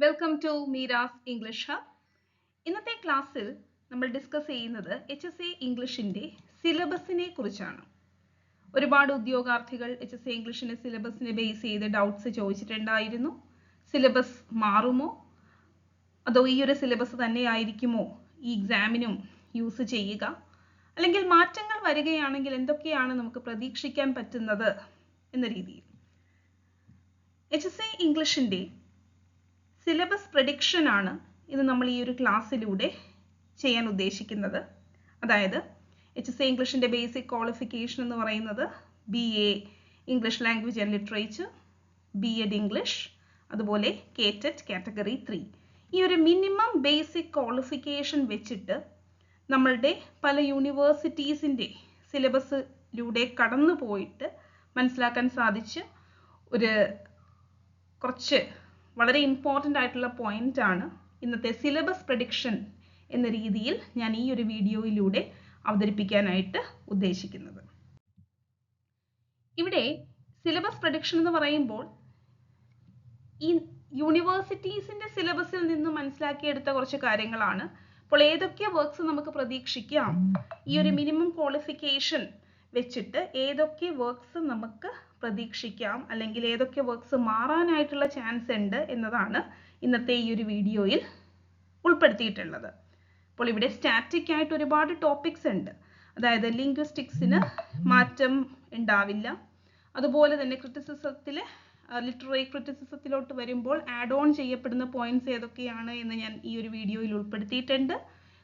Welcome to Meera's English hub. ഇന്നത്തെ ക്ലാസ്സിൽ നമ്മൾ ഡിസ്കസ് ചെയ്യുന്നത് HSA ഇംഗ്ലീഷിൻ്റെ സിലബസിനെ കുറിച്ചാണ്. ഒരുപാട് ഉദ്യോഗാർത്ഥികൾ HSA ഇംഗ്ലീഷിൻ്റെ സിലബസിനെ ബേസ് ചെയ്ത് ഡൗട്ട്സ് ചോദിച്ചിട്ടുണ്ടായിരുന്നു. സിലബസ് മാറുമോ, അതോ ഈ ഒരു സിലബസ് തന്നെയായിരിക്കുമോ ഈ എക്സാമിനും യൂസ് ചെയ്യുക, അല്ലെങ്കിൽ മാറ്റങ്ങൾ വരികയാണെങ്കിൽ എന്തൊക്കെയാണ് നമുക്ക് പ്രതീക്ഷിക്കാൻ പറ്റുന്നത് എന്ന രീതിയിൽ HSA ഇംഗ്ലീഷിൻ്റെ സിലബസ് പ്രഡിക്ഷൻ ആണ് ഇന്ന് നമ്മൾ ഈ ഒരു ക്ലാസ്സിലൂടെ ചെയ്യാൻ ഉദ്ദേശിക്കുന്നത്. അതായത് HSA ഇംഗ്ലീഷിൻ്റെ ബേസിക് ക്വാളിഫിക്കേഷൻ എന്ന് പറയുന്നത് BA English language and literature, B.Ed English, അതുപോലെ KTET കാറ്റഗറി 3. ഈ ഒരു മിനിമം ബേസിക് ക്വാളിഫിക്കേഷൻ വെച്ചിട്ട് നമ്മളുടെ പല യൂണിവേഴ്സിറ്റീസിൻ്റെ സിലബസിലൂടെ കടന്നു പോയിട്ട് മനസ്സിലാക്കാൻ സാധിച്ച ഒരു കുറച്ച് വളരെ ഇമ്പോർട്ടൻ്റ് ആയിട്ടുള്ള പോയിന്റ് ആണ് ഇന്നത്തെ സിലബസ് പ്രഡിക്ഷൻ എന്ന രീതിയിൽ ഞാൻ ഈ ഒരു വീഡിയോയിലൂടെ അവതരിപ്പിക്കാനായിട്ട് ഉദ്ദേശിക്കുന്നത്. ഇവിടെ സിലബസ് പ്രഡിക്ഷൻ എന്ന് പറയുമ്പോൾ ഈ യൂണിവേഴ്സിറ്റീസിൻ്റെ സിലബസിൽ നിന്ന് മനസ്സിലാക്കിയെടുത്ത കുറച്ച് കാര്യങ്ങളാണ്. അപ്പോൾ ഏതൊക്കെ വർക്ക്സ് നമുക്ക് പ്രതീക്ഷിക്കാം, ഈ ഒരു മിനിമം ക്വാളിഫിക്കേഷൻ വെച്ചിട്ട് ഏതൊക്കെ വർക്ക്സ് നമുക്ക് പ്രതീക്ഷിക്കാം, അല്ലെങ്കിൽ ഏതൊക്കെ വർക്ക്സ് മാറാനായിട്ടുള്ള ചാൻസ് ഉണ്ട് എന്നതാണ് ഇന്നത്തെ ഈ ഒരു വീഡിയോയിൽ ഉൾപ്പെടുത്തിയിട്ടുള്ളത്. അപ്പോൾ ഇവിടെ സ്റ്റാറ്റിക് ആയിട്ട് ഒരുപാട് ടോപ്പിക്സ് ഉണ്ട്. അതായത് ലിംഗ്വിസ്റ്റിക്സിന് മാറ്റം ഉണ്ടാവില്ല. അതുപോലെ തന്നെ ക്രിറ്റിസിസത്തിൽ ലിറ്റററി ക്രിറ്റിസിസത്തിലോട്ട് വരുമ്പോൾ ആഡ് ഓൺ ചെയ്യപ്പെടുന്ന പോയിന്റ്സ് ഏതൊക്കെയാണ് എന്ന് ഞാൻ ഈ ഒരു വീഡിയോയിൽ ഉൾപ്പെടുത്തിയിട്ടുണ്ട്.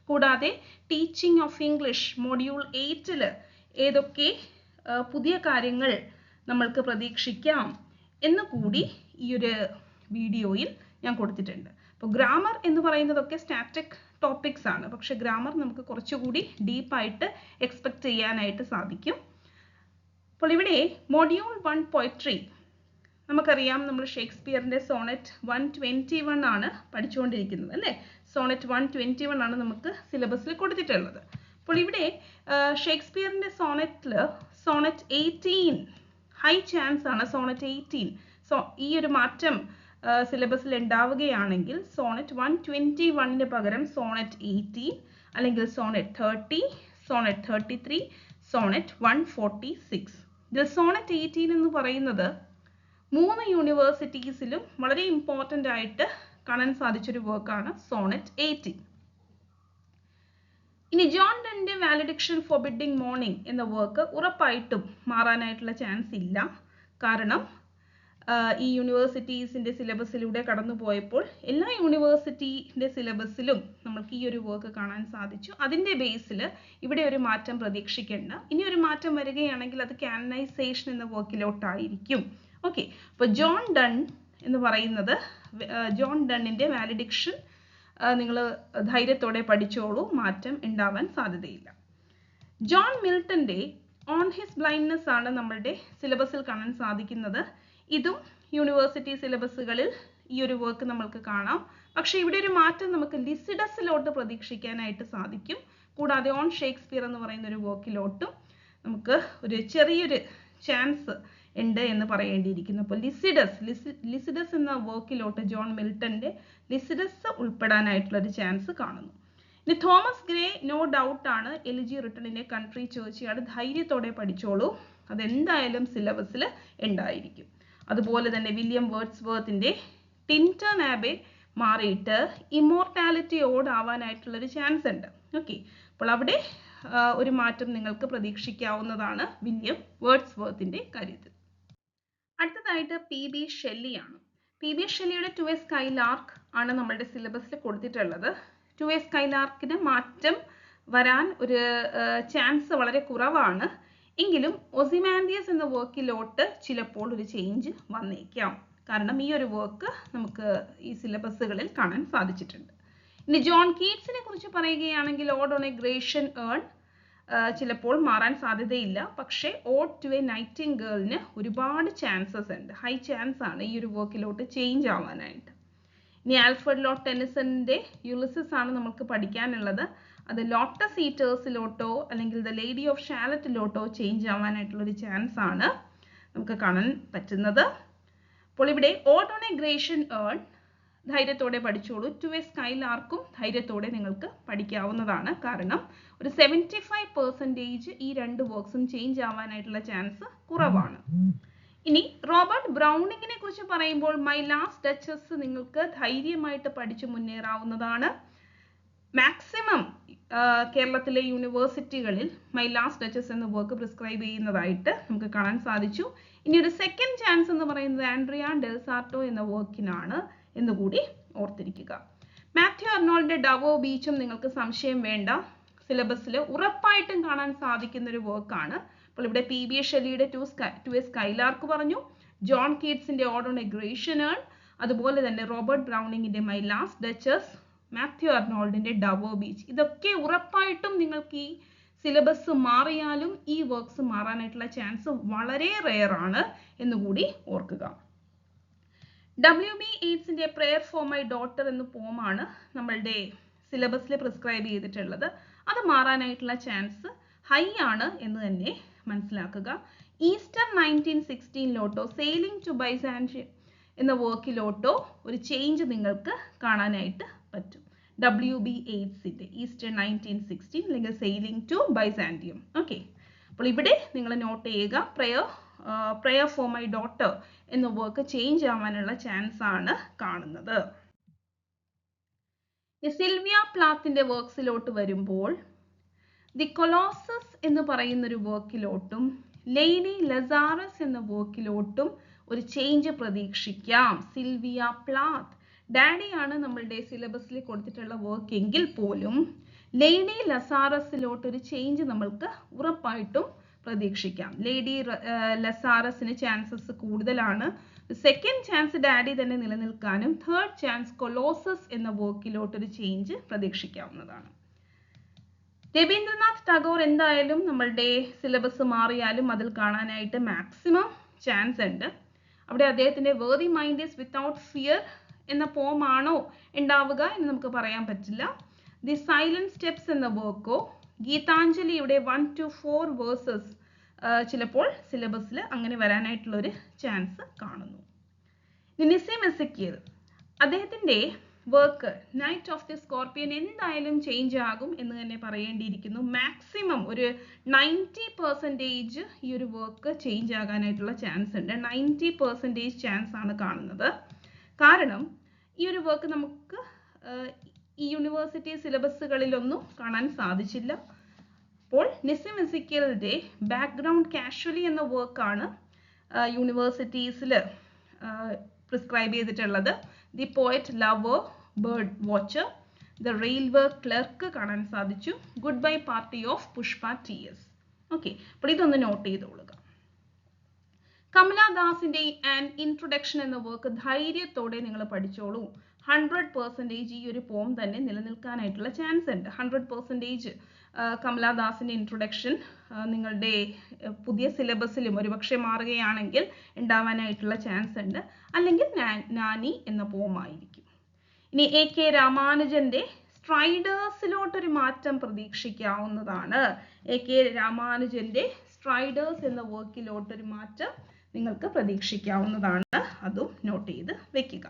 കൂടാതെ ടീച്ചിങ് ഓഫ് ഇംഗ്ലീഷ് മൊഡ്യൂൾ 8-ൽ ഏതൊക്കെ പുതിയ കാര്യങ്ങൾ നമ്മൾക്ക് പ്രതീക്ഷിക്കാം എന്ന് കൂടി ഈ ഒരു വീഡിയോയിൽ ഞാൻ കൊടുത്തിട്ടുണ്ട്. അപ്പോൾ ഗ്രാമർ എന്ന് പറയുന്നതൊക്കെ സ്റ്റാറ്റിക് ടോപ്പിക്സ് ആണ്, പക്ഷെ ഗ്രാമർ നമുക്ക് കുറച്ചുകൂടി ഡീപ്പായിട്ട് എക്സ്പെക്ട് ചെയ്യാനായിട്ട് സാധിക്കും. അപ്പോൾ ഇവിടെ മൊഡ്യൂൾ 1 പോയട്രി നമുക്കറിയാം, നമ്മൾ ഷേക്സ്പിയറിൻ്റെ സോണറ്റ് 121 ആണ് പഠിച്ചുകൊണ്ടിരിക്കുന്നത് അല്ലേ. സോണറ്റ് 121 ആണ് നമുക്ക് സിലബസിൽ കൊടുത്തിട്ടുള്ളത്. അപ്പോൾ ഇവിടെ ഷേക്സ്പിയറിൻ്റെ സോണറ്റിൽ സോണറ്റ് 18 ഹൈ ചാൻസ് ആണ്. സോണറ്റ് 18 ഈ ഒരു മാറ്റം സിലബസിൽ ഉണ്ടാവുകയാണെങ്കിൽ സോണറ്റ് 121 പകരം സോണറ്റ് 18 അല്ലെങ്കിൽ സോണറ്റ് 30, സോണറ്റ് 33, സോണറ്റ് 146. ഇതിൽ സോണറ്റ് 18 എന്ന് പറയുന്നത് 3 യൂണിവേഴ്സിറ്റീസിലും വളരെ ഇമ്പോർട്ടൻ്റ് ആയിട്ട് കാണാൻ സാധിച്ചൊരു വർക്കാണ് സോണറ്റ് 18. ഇനി ജോൺ ഡണ്ണിൻ്റെ വാലഡിക്ഷൻ ഫോർബിഡിംഗ് മോർണിംഗ് എന്ന വർക്ക് ഉറപ്പായിട്ടും മാറാനായിട്ടുള്ള ചാൻസ് ഇല്ല. കാരണം ഈ യൂണിവേഴ്സിറ്റീസിൻ്റെ സിലബസിലൂടെ കടന്നു പോയപ്പോൾ എല്ലാ യൂണിവേഴ്സിറ്റീൻ്റെ സിലബസിലും നമുക്ക് ഈ ഒരു വർക്ക് കാണാൻ സാധിച്ചു. അതിൻ്റെ ബേസിൽ ഇവിടെ ഒരു മാറ്റം പ്രതീക്ഷിക്കേണ്ട. ഇനി ഒരു മാറ്റം വരികയാണെങ്കിൽ അത് കാനനൈസേഷൻ എന്ന വർക്കിലോട്ടായിരിക്കും. ഓക്കെ, അപ്പോൾ ജോൺ ഡൺ എന്ന് പറയുന്നത് ജോൺ ഡണ്ണിൻ്റെ വാലഡിക്ഷൻ നിങ്ങൾ ധൈര്യത്തോടെ പഠിച്ചോളൂ, മാറ്റം ഉണ്ടാവാൻ സാധ്യതയില്ല. ജോൺ മിൽട്ടൻ്റെ ഓൺ ഹിസ് ബ്ലൈൻഡ്നെസ് ആണ് നമ്മളുടെ സിലബസിൽ കാണാൻ സാധിക്കുന്നത്. ഇതും യൂണിവേഴ്സിറ്റി സിലബസുകളിൽ ഈ ഒരു വർക്ക് നമ്മൾക്ക് കാണാം. പക്ഷേ ഇവിടെ ഒരു മാറ്റം നമുക്ക് ലിസിഡസിലോട്ട് പ്രതീക്ഷിക്കാനായിട്ട് സാധിക്കും. കൂടാതെ ഓൺ ഷേക്സ്പിയർ എന്ന് പറയുന്ന ഒരു വർക്കിലോട്ടും നമുക്ക് ഒരു ചെറിയൊരു ചാൻസ് ഉണ്ട് എന്ന് പറയേണ്ടിയിരിക്കുന്നു. അപ്പോൾ ലിസിഡസ് എന്ന വർക്കിലോട്ട് ജോൺ മിൽട്ടൻ്റെ ലിസിഡസ് ഉൾപ്പെടാനായിട്ടുള്ളൊരു ചാൻസ് കാണുന്നു. ഇനി തോമസ് ഗ്രേ നോ ഡൗട്ട് ആണ് എലിജി റിട്ടണിൻ്റെ കൺട്രി ചേർച്ചയാണ്. ധൈര്യത്തോടെ പഠിച്ചോളൂ, അതെന്തായാലും സിലബസിൽ ഉണ്ടായിരിക്കും. അതുപോലെ തന്നെ വില്യം വേർഡ്സ്വർത്തിൻ്റെ ടിൻറ്റൺ ആബെ മാറിയിട്ട് ഇമ്മോർട്ടാലിറ്റി ഓഡ് ആവാനായിട്ടുള്ളൊരു ചാൻസ് ഉണ്ട്. ഓക്കെ, അപ്പോൾ അവിടെ ഒരു മാറ്റം നിങ്ങൾക്ക് പ്രതീക്ഷിക്കാവുന്നതാണ് വില്യം വേർഡ്സ്വർത്തിൻ്റെ കാര്യത്തിൽ. അടുത്തതായിട്ട് PB ഷെല്ലിയാണ്. PB ഷെല്ലിയുടെ ടു എ സ്കൈലാർക്ക് ആണ് നമ്മളുടെ സിലബസിൽ കൊടുത്തിട്ടുള്ളത്. ടു എ സ്കൈലാർക്കിന് മാറ്റം വരാൻ ഒരു ചാൻസ് വളരെ കുറവാണ്. എങ്കിലും ഒസിമാൻഡിയസ് എന്ന വർക്കിലോട്ട് ചിലപ്പോൾ ഒരു ചേഞ്ച് വന്നേക്കാം. കാരണം ഈ ഒരു വർക്ക് നമുക്ക് ഈ സിലബസുകളിൽ കാണാൻ സാധിച്ചിട്ടുണ്ട്. ഇനി ജോൺ കീറ്റ്സിനെ കുറിച്ച് പറയുകയാണെങ്കിൽ odd on a Grecian earn ചിലപ്പോൾ മാറാൻ സാധ്യതയില്ല. പക്ഷേ ഓഡ് ടു എ നൈറ്റിംഗേളിന് ഒരുപാട് ചാൻസസ് ഉണ്ട്. ഹൈ ചാൻസ് ആണ് ഈ ഒരു വർക്കിലോട്ട് ചേഞ്ച് ആവാനായിട്ട്. ഇനി ആൽഫ്രഡ് ലോർഡ് ടെന്നിസണിൻ്റെ യുലിസിസ് ആണ് നമുക്ക് പഠിക്കാനുള്ളത്. അത് ലോട്ടസ് ഈറ്റേഴ്സിലോട്ടോ അല്ലെങ്കിൽ ദ ലേഡി ഓഫ് ഷാലറ്റിലോട്ടോ ചേഞ്ച് ആവാനായിട്ടുള്ളൊരു ചാൻസ് ആണ് നമുക്ക് കാണാൻ പറ്റുന്നത്. അപ്പോൾ ഇവിടെ ode on a Grecian urn ധൈര്യത്തോടെ പഠിച്ചോളൂ. ടു എ സ്കൈലാർക്കും ധൈര്യത്തോടെ നിങ്ങൾക്ക് പഠിക്കാവുന്നതാണ്. കാരണം ഒരു 75% ഈ രണ്ട് വർക്ക്സും ചേഞ്ച് ആവാനായിട്ടുള്ള ചാൻസ് കുറവാണ്. ഇനി റോബർട്ട് ബ്രൗണിങ്ങിനെ കുറിച്ച് പറയുമ്പോൾ മൈ ലാസ്റ്റ് ഡച്ചസ് നിങ്ങൾക്ക് ധൈര്യമായിട്ട് പഠിച്ചു മുന്നേറാവുന്നതാണ്. മാക്സിമം കേരളത്തിലെ യൂണിവേഴ്സിറ്റികളിൽ മൈ ലാസ്റ്റ് ഡച്ചസ് എന്ന വർക്ക് പ്രിസ്ക്രൈബ് ചെയ്യുന്നതായിട്ട് നമുക്ക് കാണാൻ സാധിച്ചു. ഇനി ഒരു സെക്കൻഡ് ചാൻസ് എന്ന് പറയുന്നത് ആൻഡ്രിയ ഡെൽ സാർട്ടോ എന്ന വർക്കിനാണ് എന്നുകൂടി ഓർത്തിരിക്കുക. മാത്യു അർണോൾഡിന്റെ ഡവോ ബീച്ചും നിങ്ങൾക്ക് സംശയം വേണ്ട, സിലബസിൽ ഉറപ്പായിട്ടും കാണാൻ സാധിക്കുന്ന ഒരു വർക്കാണ്. അപ്പോൾ ഇവിടെ പി ബി ഷെല്ലിയുടെ ടു എ സ്കൈലാർക്ക് പറഞ്ഞു, ജോൺ കീറ്റ്സിന്റെ ode on a Grecian urn, അതുപോലെ തന്നെ റോബർട്ട് ബ്രൗണിങ്ങിന്റെ മൈ ലാസ്റ്റ് ഡച്ചസ്, മാത്യു അർണോൾഡിന്റെ ഡവോ ബീച്ച്. ഇതൊക്കെ ഉറപ്പായിട്ടും നിങ്ങൾക്ക് ഈ സിലബസ് മാറിയാലും ഈ വർക്ക്സ് മാറാനായിട്ടുള്ള ചാൻസ് വളരെ റെയർ ആണ് എന്നുകൂടി ഓർക്കുക. WB Yeatsന്റെ പ്രേയർ ഫോർ മൈ ഡോട്ടർ എന്ന പോമാണ് നമ്മളുടെ സിലബസിൽ പ്രിസ്ക്രൈബ് ചെയ്തിട്ടുള്ളത്. അത് മാറാനായിട്ടുള്ള ചാൻസ് ഹൈ ആണ് എന്ന് തന്നെ മനസ്സിലാക്കുക. ഈസ്റ്റർ 1916 സെയിലിംഗ് ടു ബൈസാൻഡിയം എന്ന വർക്കിലോട്ടോ ഒരു ചേഞ്ച് നിങ്ങൾക്ക് കാണാനായിട്ട് പറ്റും. WB Yeatsന്റെ ഈസ്റ്റർ 1916 അല്ലെങ്കിൽ സെയിലിംഗ് ടു ബൈസാൻഡിയം. ഓക്കെ, അപ്പോൾ ഇവിടെ നിങ്ങൾ നോട്ട് ചെയ്യുക, പ്രേയർ ഫോർ മൈ ഡോട്ടർ എന്ന വർക്ക് ചേഞ്ച് ആവാനുള്ള ചാൻസ് ആണ് കാണുന്നത്. സിൽവിയ പ്ലാത്തിന്റെ വർക്ക്സിലോട്ട് വരുമ്പോൾ ദി കൊളോസസ് എന്ന് പറയുന്ന ഒരു വർക്കിലോട്ടും ലേഡി ലസാറസ് എന്ന വർക്കിലോട്ടും ഒരു ചേഞ്ച് പ്രതീക്ഷിക്കാം. സിൽവിയ പ്ലാത്ത് ഡാഡിയാണ് നമ്മളുടെ സിലബസിൽ കൊടുത്തിട്ടുള്ള വർക്ക് എങ്കിൽ പോലും ലേഡി ലസാറസിലോട്ട് ഒരു ചേഞ്ച് നമ്മൾക്ക് ഉറപ്പായിട്ടും പ്രതീക്ഷിക്കാം. ലേഡി ലസാറസിന് ചാൻസസ് കൂടുതലാണ്. സെക്കൻഡ് ചാൻസ് ഡാഡി തന്നെ നിലനിൽക്കാനും തേർഡ് ചാൻസ് കൊളോസസ് എന്ന വർക്കിലോട്ട് ഒരു ചേഞ്ച് പ്രതീക്ഷിക്കാവുന്നതാണ്. രവീന്ദ്രനാഥ് ടാഗോർ എന്തായാലും നമ്മളുടെ സിലബസ് മാറിയാലും അതിൽ കാണാനായിട്ട് മാക്സിമം ചാൻസ് ഉണ്ട്. അവിടെ അദ്ദേഹത്തിന്റെ worthy mind is without fear എന്ന പോമാണോ ഉണ്ടാവുക എന്ന് നമുക്ക് പറയാൻ പറ്റില്ല. ദി സൈലന്റ് സ്റ്റെപ്സ് എന്ന വർക്കോ ഗീതാഞ്ജലിയുടെ 1 to 4 വേഴ്സസ് ചിലപ്പോൾ സിലബസിൽ അങ്ങനെ വരാനായിട്ടുള്ള ഒരു ചാൻസ് കാണുന്നു. നിസിം എസെക്കിയേൽ അദ്ദേഹത്തിന്റെ work knight of the scorpion എന്തായാലും ചേഞ്ച് ആകും എന്ന് തന്നെ പറയേണ്ടിയിരിക്കുന്നു. മാക്സിമം ഒരു 90% ഈ ഒരു വർക്ക് ചേഞ്ച് ആകാനായിട്ടുള്ള ചാൻസ് ഉണ്ട്. 90% ചാൻസ് ആണ് കാണുന്നത്. കാരണം ഈ ഒരു വർക്ക് നമുക്ക് ഈ യൂണിവേഴ്സിറ്റി സിലബസുകളിലൊന്നും കാണാൻ സാധിച്ചില്ല. അപ്പോൾ നിസിം എസെക്കിയേലിന്റെ ബാക്ക്ഗ്രൗണ്ട് കാഷ്വലി എന്ന വർക്കാണ് യൂണിവേഴ്സിറ്റീസിൽ പ്രിസ്ക്രൈബ് ചെയ്തിട്ടുള്ളത്. The poet lover, bird watcher, the railway clerk കാണാൻ സാധിച്ചു. Good bye party of Pushpa TS. Okay, അപ്പോൾ ഇതൊന്ന് നോട്ട് ചെയ്തോളുക. കമലാദാസിന്റെ ആൻ ഇൻട്രൊഡക്ഷൻ എന്ന വർക്ക് ധൈര്യത്തോടെ നിങ്ങൾ പഠിച്ചോളൂ. 100% ഈ ഒരു പോം തന്നെ നിലനിൽക്കാനായിട്ടുള്ള ചാൻസ് ഉണ്ട്. 100% കമലാദാസിന്റെ ഇൻട്രൊഡക്ഷൻ നിങ്ങളുടെ പുതിയ സിലബസിലും ഒരുപക്ഷെ മാറുകയാണെങ്കിൽ ഉണ്ടാവാനായിട്ടുള്ള ചാൻസ് ഉണ്ട്. അല്ലെങ്കിൽ നാനി എന്ന പോം ആയിരിക്കും. ഇനി AK രാമാനുജന്റെ സ്ട്രൈഡേഴ്സിലോട്ടൊരു മാറ്റം പ്രതീക്ഷിക്കാവുന്നതാണ്. AK രാമാനുജന്റെ സ്ട്രൈഡേഴ്സ് എന്ന വർക്കിലോട്ടൊരു മാറ്റം നിങ്ങൾക്ക് പ്രതീക്ഷിക്കാവുന്നതാണ്. അതും നോട്ട് ചെയ്ത് വെക്കുക.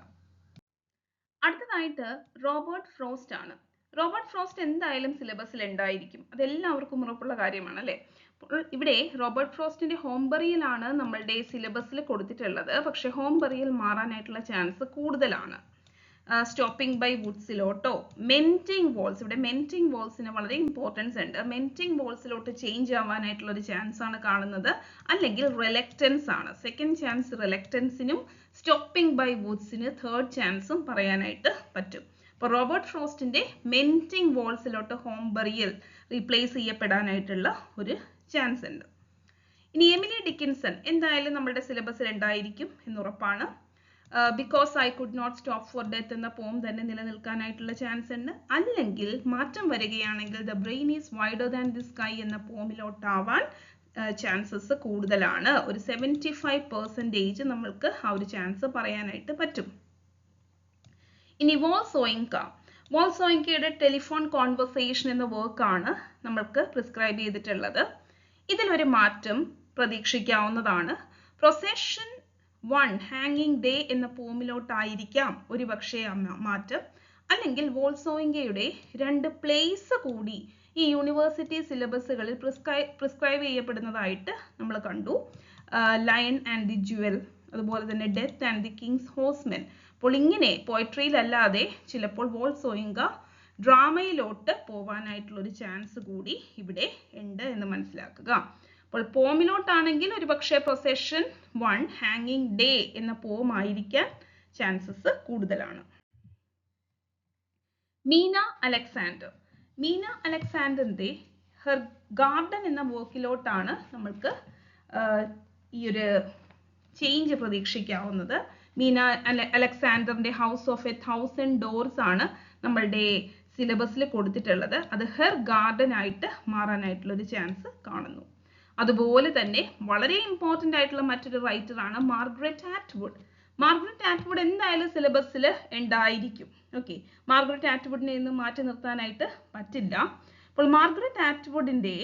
അടുത്തതായിട്ട് റോബർട്ട് ഫ്രോസ്റ്റ് ആണ്. റോബർട്ട് ഫ്രോസ്റ്റ് എന്തായാലും സിലബസിൽ ഉണ്ടായിരിക്കും, അതെല്ലാവർക്കും ഉറപ്പുള്ള കാര്യമാണ് അല്ലേ. ഇവിടെ റോബർട്ട് ഫ്രോസ്റ്റിന്റെ ഹോംബറിയിലാണ് നമ്മളുടെ സിലബസിൽ കൊടുത്തിട്ടുള്ളത്. പക്ഷെ ഹോംബറിയിൽ മാറാനായിട്ടുള്ള ചാൻസ് കൂടുതലാണ്. സ്റ്റോപ്പിംഗ് ബൈ വുഡ്സിലോട്ടോ മെന്റിങ് വോൾസ്, ഇവിടെ മെന്റിങ് വോൾസിന് വളരെ ഇമ്പോർട്ടൻസ് ഉണ്ട്. മെന്റിങ് വോൾസിലോട്ട് ചേഞ്ച് ആവാനായിട്ടുള്ള ഒരു ചാൻസ് ആണ് കാണുന്നത്. അല്ലെങ്കിൽ റിലക്റ്റൻസ് ആണ്. സെക്കൻഡ് ചാൻസ് റിലക്റ്റൻസിനും സ്റ്റോപ്പിംഗ് ബൈ വുഡ്സിന് തേർഡ് ചാൻസും പറയാനായിട്ട് പറ്റും. അപ്പോൾ റോബർട്ട് ഫ്രോസ്റ്റിന്റെ മെന്റിങ് വോൾസിലോട്ട് ഹോംബറിയിൽ റീപ്ലേസ് ചെയ്യപ്പെടാനായിട്ടുള്ള ഒരു ചാൻസ് ഉണ്ട്. ഇനി എമിലി ഡിക്കിൻസൺ എന്തായാലും നമ്മുടെ സിലബസിൽ ഉണ്ടായിരിക്കും എന്നുറപ്പാണ്. Because I could not stop for death എന്ന പോം തന്നെ നിലനിൽക്കാനായിട്ടുള്ള ചാൻസ് ഉണ്ട്. അല്ലെങ്കിൽ മാറ്റം വരികയാണെങ്കിൽ the brain is wider than the sky എന്ന പോമിലോട്ടാവാൻ ചാൻസസ് കൂടുതലാണ്. ഒരു 75% നമ്മൾക്ക് ആ ഒരു ചാൻസ് പറയാനായിട്ട് പറ്റും. ഇനി വോൾസോയിങ്കയുടെ ടെലിഫോൺ കോൺവെർസേഷൻ എന്ന വർക്കാണ് നമ്മൾക്ക് പ്രിസ്ക്രൈബ് ചെയ്തിട്ടുള്ളത്. ഇതിലൊരു മാറ്റം പ്രതീക്ഷിക്കാവുന്നതാണ്. പ്രൊസഷൻ 1 ഹാങ്ങിങ് ഡേ എന്ന പോമിലോട്ടായിരിക്കാം ഒരുപക്ഷെ മാറ്റം. അല്ലെങ്കിൽ വോൾസോയിങ്കയുടെ 2 പ്ലേസ് കൂടി ഈ യൂണിവേഴ്സിറ്റി സിലബസുകളിൽ പ്രിസ്ക്രൈബ് ചെയ്യപ്പെടുന്നതായിട്ട് നമ്മൾ കണ്ടു. ലയൺ ആൻഡ് ദി ജുവൽ, അതുപോലെ തന്നെ death and the Kings horsemen. അപ്പോൾ ഇങ്ങനെ പോയട്രിയിലല്ലാതെ ചിലപ്പോൾ വോൾസോയിങ്ക ഡ്രാമയിലോട്ട് പോവാനായിട്ടുള്ള ഒരു ചാൻസ് കൂടി ഇവിടെ ഉണ്ട് എന്ന് മനസ്സിലാക്കുക. അപ്പോൾ പോമിലോട്ടാണെങ്കിൽ ഒരു പക്ഷേ പ്രൊസഷൻ 1 ഹാങ്ങിങ് ഡേ എന്ന പോം ആയിരിക്കാൻ ചാൻസസ് കൂടുതലാണ്. മീന അലക്സാണ്ടർ. മീന അലക്സാണ്ടറിന്റെ ഹെർ ഗാർഡൻ എന്ന വർക്കിലോട്ടാണ് നമ്മൾക്ക് ഈ ഒരു ചേഞ്ച് പ്രതീക്ഷിക്കാവുന്നത്. മീന അലക്സാണ്ടറിന്റെ ഹൗസ് ഓഫ് 1000 ഡോർസ് ആണ് നമ്മളുടെ സിലബസിൽ കൊടുത്തിട്ടുള്ളത്. അത് ഹെർ ഗാർഡൻ ആയിട്ട് മാറാനായിട്ടുള്ള ഒരു ചാൻസ് കാണുന്നു. അതുപോലെ തന്നെ വളരെ ഇമ്പോർട്ടൻ്റ് ആയിട്ടുള്ള മറ്റൊരു റൈറ്റർ ആണ് മാർഗരറ്റ് ആറ്റ്വുഡ്. മാർഗരറ്റ് ആറ്റ്വുഡ് എന്തായാലും സിലബസിൽ ഉണ്ടായിരിക്കും. ഓക്കെ, മാർഗരറ്റ് ആറ്റ്വുഡിനെ ഒന്നും മാറ്റി നിർത്താനായിട്ട് പറ്റില്ല. അപ്പോൾ മാർഗരറ്റ് ആറ്റ്വുഡിന്റെ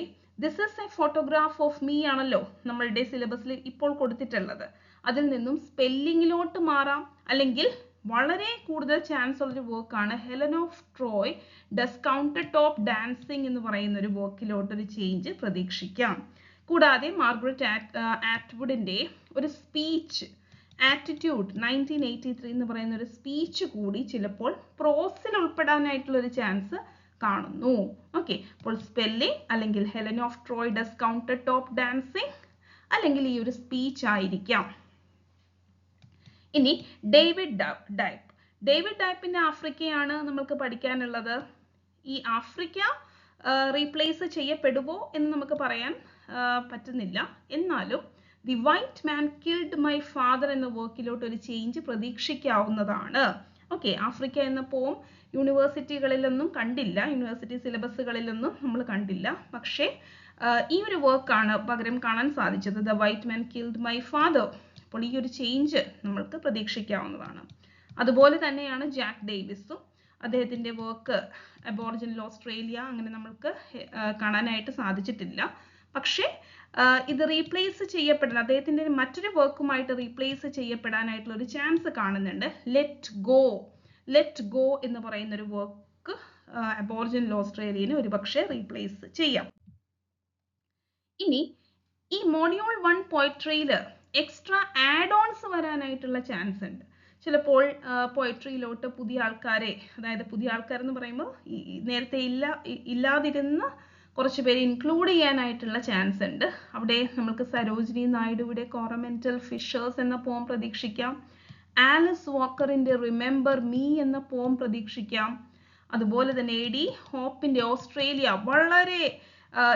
this is a photograph of me ആണല്ലോ നമ്മളുടെ സിലബസിൽ ഇപ്പോൾ കൊടുത്തിട്ടുള്ളത്. അതിൽ നിന്നും സ്പെല്ലിങ്ങിലോട്ട് മാറാം, അല്ലെങ്കിൽ വളരെ കൂടുതൽ ചാൻസ് ഉള്ളൊരു വർക്കാണ് Helen of Troy does counter top dancing എന്ന് പറയുന്ന ഒരു വർക്കിലോട്ട് ഒരു ചേഞ്ച് പ്രതീക്ഷിക്കാം. കൂടാതെ മാർഗരറ്റ് ആറ്റ്വുഡിന്റെ ഒരു സ്പീച്ച് ആറ്റിറ്റ്യൂഡ് 1983 എന്ന് പറയുന്ന ഒരു സ്പീച്ച് കൂടി ചിലപ്പോൾ പ്രോസിൽ ഉൾപ്പെടാനായിട്ടുള്ള ഒരു ചാൻസ് കാണുന്നു. ഓക്കെ, അപ്പോൾ സ്പെല്ലിംഗ് അല്ലെങ്കിൽ Helen of Troy does counter top dancing അല്ലെങ്കിൽ ഈ ഒരു സ്പീച്ച് ആയിരിക്കാം. ഇനി ഡേവിഡ് ഡൈപ്പ്. ഡേവിഡ് ഡൈപ്പിന്റെ ആഫ്രിക്കയാണ് നമ്മൾക്ക് പഠിക്കാനുള്ളത്. ഈ ആഫ്രിക്ക റീപ്ലേസ് ചെയ്യപ്പെടുമോ എന്ന് നമുക്ക് പറയാൻ പറ്റുന്നില്ല. എന്നാലും the white man killed my father എന്ന വർക്കിലോട്ട് ഒരു ചേഞ്ച് പ്രതീക്ഷിക്കാവുന്നതാണ്. ഓക്കെ, ആഫ്രിക്ക എന്ന പോം യൂണിവേഴ്സിറ്റികളിലൊന്നും കണ്ടില്ല, യൂണിവേഴ്സിറ്റി സിലബസുകളിലൊന്നും നമ്മൾ കണ്ടില്ല. പക്ഷേ ഈ ഒരു വർക്കാണ് പകരം കാണാൻ സാധിച്ചത്, the white man killed my father. അപ്പോൾ ഈ ഒരു ചേഞ്ച് നമ്മൾക്ക് പ്രതീക്ഷിക്കാവുന്നതാണ്. അതുപോലെ തന്നെയാണ് ജാക്ക് ഡേവിസും. അദ്ദേഹത്തിൻ്റെ വർക്ക് അബോറിജിനൽ ഓസ്ട്രേലിയ അങ്ങനെ നമ്മൾക്ക് കാണാനായിട്ട് സാധിച്ചിട്ടില്ല. പക്ഷേ ഇത് റീപ്ലേസ് ചെയ്യപ്പെടുന്ന അദ്ദേഹത്തിൻ്റെ മറ്റൊരു വർക്കുമായിട്ട് റീപ്ലേസ് ചെയ്യപ്പെടാനായിട്ടുള്ള ഒരു ചാൻസ് കാണുന്നുണ്ട്. ലെറ്റ് ഗോ എന്ന് പറയുന്ന ഒരു വർക്ക് അബോറിജിനൽ ഓസ്ട്രേലിയനെ ഒരുപക്ഷെ റീപ്ലേസ് ചെയ്യാം. ഇനി ഈ മോഡ്യൂൾ 1 പോയട്രിയിൽ എക്സ്ട്രാ ആഡ് ഓൺസ് വരാനായിട്ടുള്ള ചാൻസ് ഉണ്ട്. ചിലപ്പോൾ പോയട്രിയിലോട്ട് പുതിയ ആൾക്കാരെ, അതായത് പുതിയ ആൾക്കാരെന്ന് പറയുമ്പോൾ നേരത്തെ ഇല്ലാതിരുന്ന കുറച്ച് പേര് ഇൻക്ലൂഡ് ചെയ്യാനായിട്ടുള്ള ചാൻസ് ഉണ്ട്. അവിടെ നമുക്ക് സരോജിനി നായിഡുവിടെ കോറമെന്റൽ ഫിഷേഴ്സ് എന്ന പോം പ്രതീക്ഷിക്കാം. ആലിസ് വാക്കറിന്റെ റിമെമ്പർ മീ എന്ന പോം പ്രതീക്ഷിക്കാം. അതുപോലെ തന്നെ എഡി ഹോപ്പിന്റെ ഓസ്ട്രേലിയ വളരെ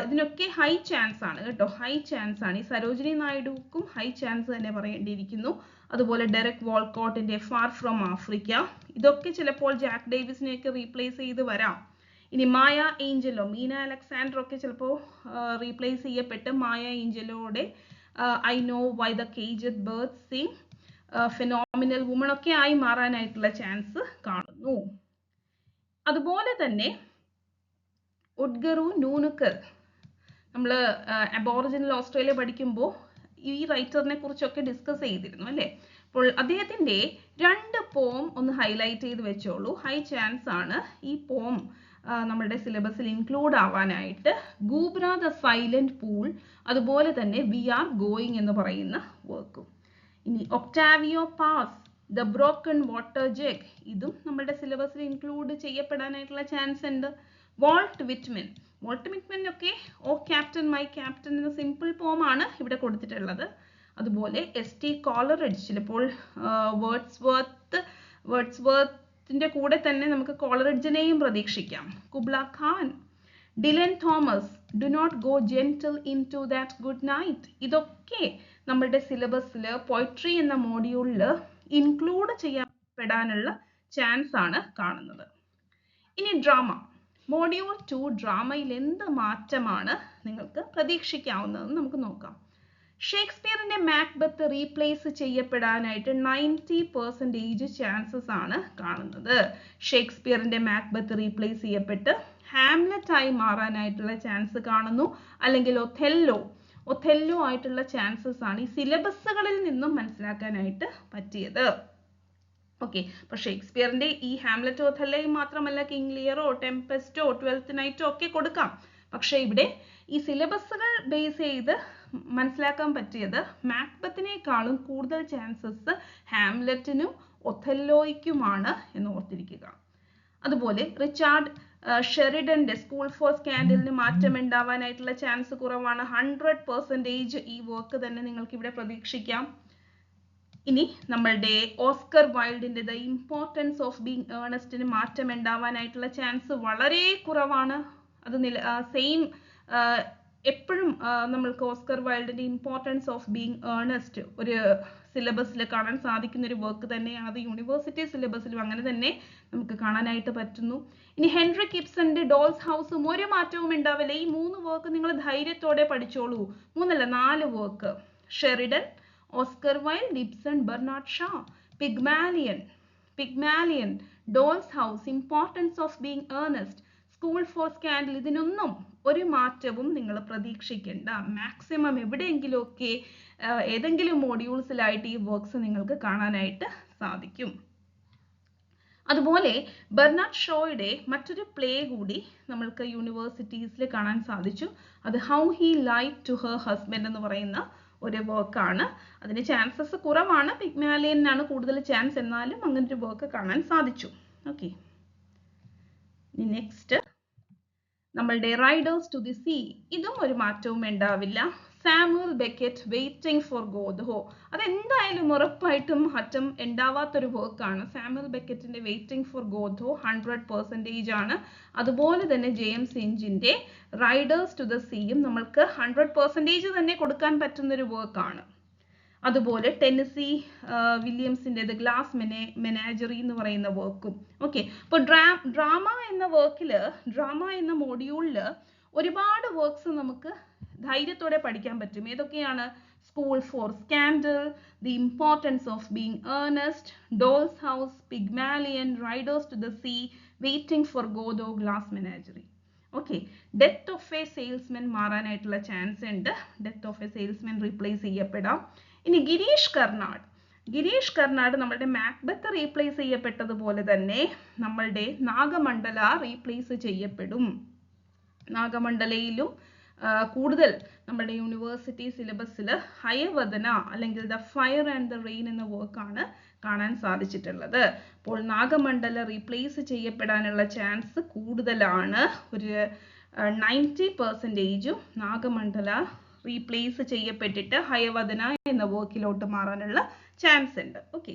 ഇതിനൊക്കെ ഹൈ ചാൻസ് ആണ് കേട്ടോ, ഹൈ ചാൻസ് ആണ്. ഈ സരോജിനി നായിഡുക്കും ഹൈ ചാൻസ് തന്നെ പറയേണ്ടിയിരിക്കുന്നു. അതുപോലെ ഡെറക് വോൾക്കോട്ടിന്റെ ഫാർ ഫ്രം ആഫ്രിക്ക, ഇതൊക്കെ ചിലപ്പോൾ ജാക്ക് ഡേവിസിനെയൊക്കെ റീപ്ലേസ് ചെയ്ത് വരാം. ഇനി മായ ഏഞ്ചലോ, മീന അലക്സാണ്ടർ ഒക്കെ ചിലപ്പോൾ റീപ്ലേസ് ചെയ്യപ്പെട്ട് മായ ഏഞ്ചലോടെ I know why the caged bird sing, phenomenal woman ഒക്കെ ആയി മാറാനായിട്ടുള്ള ചാൻസ് കാണുന്നു. അതുപോലെ തന്നെ ഉഡ്ഗറു നൂനുക്കർ, നമ്മൾ അബോറിജിനൽ ഓസ്ട്രേലിയ പഠിക്കുമ്പോൾ ഈ റൈറ്ററിനെ കുറിച്ചൊക്കെ ഡിസ്കസ് ചെയ്തിരുന്നു അല്ലേ. അപ്പോൾ അദ്ദേഹത്തിൻ്റെ 2 പോം ഒന്ന് ഹൈലൈറ്റ് ചെയ്ത് വെച്ചോളൂ. ഹൈ ചാൻസ് ആണ് ഈ പോം നമ്മുടെ സിലബസിൽ ഇൻക്ലൂഡ് ആവാനായിട്ട്. ഗൂബ്ര ദ സൈലന്റ് പൂൾ, അതുപോലെ തന്നെ വി ആർ ഗോയിങ് എന്ന് പറയുന്ന വർക്കും. ഇനി Octavio Paz the broken water jug, ഇതും നമ്മുടെ സിലബസിൽ ഇൻക്ലൂഡ് ചെയ്യപ്പെടാനായിട്ടുള്ള ചാൻസ് ഉണ്ട്. വോൾട്ട് വിറ്റ്മൻ ഒക്കെ ഓ ക്യാപ്റ്റൻ മൈ ക്യാപ്റ്റൻ എന്ന സിമ്പിൾ പോമാണ് ഇവിടെ കൊടുത്തിട്ടുള്ളത്. അതുപോലെ എസ്.ടി. കോളറിഡ്ജ്, ചിലപ്പോൾ വേർഡ്സ്വർത്തിന്റെ കൂടെ തന്നെ നമുക്ക് കോളറിഡ്ജിനെയും പ്രതീക്ഷിക്കാം. Kubla Khan, Dylan Thomas, do not go gentle into that good night, ഇതൊക്കെ നമ്മുടെ സിലബസിൽ പോയട്രി എന്ന മോഡ്യൂളിൽ ഇൻക്ലൂഡ് ചെയ്യപ്പെടാനുള്ള ചാൻസ് ആണ് കാണുന്നത്. ഇനി ഡ്രാമ, മോഡ്യൂൾ 2 ഡ്രാമയിൽ എന്ത് മാറ്റമാണ് നിങ്ങൾക്ക് പ്രതീക്ഷിക്കാവുന്നതെന്ന് നമുക്ക് നോക്കാം. ഷേക്സ്പിയറിന്റെ മാക്ബത്ത് റീപ്ലേസ് ചെയ്യപ്പെടാനായിട്ട് 90% ചാൻസസ് ആണ് കാണുന്നത്. ഷേക്സ്പിയറിന്റെ മാക്ബത്ത് റീപ്ലേസ് ചെയ്യപ്പെട്ട് ഹാംലെറ്റ് ആയി മാറാനായിട്ടുള്ള ചാൻസ് കാണുന്നു. അല്ലെങ്കിൽ ഒഥെല്ലോ ആയിട്ടുള്ള ചാൻസസ് ആണ് ഈ സിലബസുകളിൽ നിന്നും മനസ്സിലാക്കാനായിട്ട് പറ്റിയത്. ഓക്കെ, അപ്പോൾ ഷേക്സ്പിയറിന്റെ ഈ ഹാംലെറ്റ് ഒഥെല്ലോയും മാത്രമല്ല കിങ് ലിയറോ ടെംപെസ്റ്റോ ട്വൽത്ത് നൈറ്റോ ഒക്കെ കൊടുക്കാം. പക്ഷേ ഇവിടെ ഈ സിലബസുകൾ ബേസ് ചെയ്ത് മനസ്സിലാക്കാൻ പറ്റിയത് മാക്ബത്തിനേക്കാളും കൂടുതൽ ചാൻസസ് ഹാംലെറ്റിനും ഒഥെല്ലോയ്ക്കുമാണ് എന്ന് ഓർത്തിരിക്കുക. അതുപോലെ റിച്ചാർഡ് ഷെറിഡന്റെ സ്കൂൾ ഫോർ സ്കാൻഡലിന് മാറ്റം ഉണ്ടാവാനായിട്ടുള്ള ചാൻസ് കുറവാണ്. 100% ഈ വർക്ക് തന്നെ നിങ്ങൾക്ക് ഇവിടെ പ്രതീക്ഷിക്കാം. ഇനി നമ്മളുടെ ഓസ്കർ വൈൽഡിന്റെ ദ ഇമ്പോർട്ടൻസ് ഓഫ് ബീങ് ഏർണസ്റ്റിന് മാറ്റം ഉണ്ടാവാനായിട്ടുള്ള ചാൻസ് വളരെ കുറവാണ്. അത് സെയിം എപ്പോഴും നമ്മൾക്ക് ഓസ്കർ വൈൽഡിന്റെ ഇമ്പോർട്ടൻസ് ഓഫ് ബീങ് ഏർണസ്റ്റ് ഒരു സിലബസിൽ കാണാൻ സാധിക്കുന്ന ഒരു വർക്ക് തന്നെയാണ്. അത് യൂണിവേഴ്സിറ്റി സിലബസിലും അങ്ങനെ തന്നെ നമുക്ക് കാണാനായിട്ട് പറ്റുന്നു. ഇനി ഹെൻറി ഗിബ്സന്റെ ഡോൾസ് ഹൗസും ഒരു മാറ്റവും ഉണ്ടാവില്ല. ഈ 3 വർക്ക് നിങ്ങൾ ധൈര്യത്തോടെ പഠിച്ചോളൂ. 3 അല്ല 4 work. Sheridan, Oscar Wilde, Gibson, Bernard Shaw, Pygmalion, doll's house, importance of being earnest, school for scandal, ഇതിനൊന്നും ഒരു മാറ്റവും നിങ്ങൾ പ്രതീക്ഷിക്കേണ്ട. മാക്സിമം എവിടെയെങ്കിലുമൊക്കെ ഏതെങ്കിലും മോഡ്യൂൾസിലായിട്ട് ഈ വർക്ക്സ് നിങ്ങൾക്ക് കാണാനായിട്ട് സാധിക്കും. അതുപോലെ ബെർണാഡ് ഷോയുടെ മറ്റൊരു പ്ലേ കൂടി നമ്മൾക്ക് യൂണിവേഴ്സിറ്റീസിൽ കാണാൻ സാധിച്ചു. അത് how he lied to her husband എന്ന് പറയുന്ന ഒരു വർക്കാണ്. അതിന് ചാൻസസ് കുറവാണ്, പിഗ്മാലിയനാണ് കൂടുതൽ ചാൻസ്, എന്നാലും അങ്ങനെ ഒരു വർക്ക് കാണാൻ സാധിച്ചു. ഓക്കെ, നെക്സ്റ്റ് നമ്മളുടെ റൈഡേഴ്സ് ടു ദി സീ, ഇതും ഒരു മാറ്റവും ഉണ്ടാവില്ല. സാമുവൽ ബെക്കറ്റ് വെയിറ്റിംഗ് ഫോർ ഗോഡോ, അതെന്തായാലും ഉറപ്പായിട്ടും മാറ്റം ഉണ്ടാവാത്തൊരു വർക്കാണ്. സാമുവൽ ബെക്കറ്റിന്റെ വെയിറ്റിംഗ് ഫോർ ഗോഡോ 100% ആണ്. അതുപോലെ തന്നെ ജെയിംസ് ഇഞ്ചിന്റെ റൈഡേഴ്സ് ടു ദ സീയും നമ്മൾക്ക് 100% തന്നെ കൊടുക്കാൻ പറ്റുന്ന ഒരു വർക്കാണ്. അതുപോലെ ടെന്നസി വില്യംസിന്റെ ദ ഗ്ലാസ് മെനാജറി എന്ന് പറയുന്ന വർക്കും. ഓക്കെ, അപ്പോൾ ഡ്രാമ എന്ന മോഡ്യൂളിൽ ഒരുപാട് വർക്ക്സ് നമുക്ക് ധൈര്യത്തോടെ പഠിക്കാൻ പറ്റും. ഏതൊക്കെയാണ്? School for scandal, the importance of being Earnest, dolls house, Pygmalion, riders to the sea, waiting for Godot, glass menagerie. Okay, death of a salesman മാറാനായിട്ടുള്ള ചാൻസ് ഉണ്ട്. Death of a salesman replace ചെയ്യപ്പെടാം. ഇനി ഗിരീഷ് കർണാട് നമ്മളുടെ Macbeth replace ചെയ്യപ്പെട്ടതുപോലെ തന്നെ നമ്മളുടെ Nagamandala replace ചെയ്യപ്പെടും. നാഗമണ്ഡലയിലും കൂടുതൽ നമ്മുടെ യൂണിവേഴ്സിറ്റി സിലബസിൽ ഹയവദന അല്ലെങ്കിൽ the fire and the rain എന്ന വർക്കാണ് കാണാൻ സാധിച്ചിട്ടുള്ളത്. അപ്പോൾ നാഗമണ്ഡല റീപ്ലേസ് ചെയ്യപ്പെടാനുള്ള ചാൻസ് കൂടുതലാണ്. ഒരു 90% നാഗമണ്ഡല റീപ്ലേസ് ചെയ്യപ്പെട്ടിട്ട് ഹയവദന എന്ന വർക്കിലോട്ട് മാറാനുള്ള ചാൻസ് ഉണ്ട്. ഓക്കെ,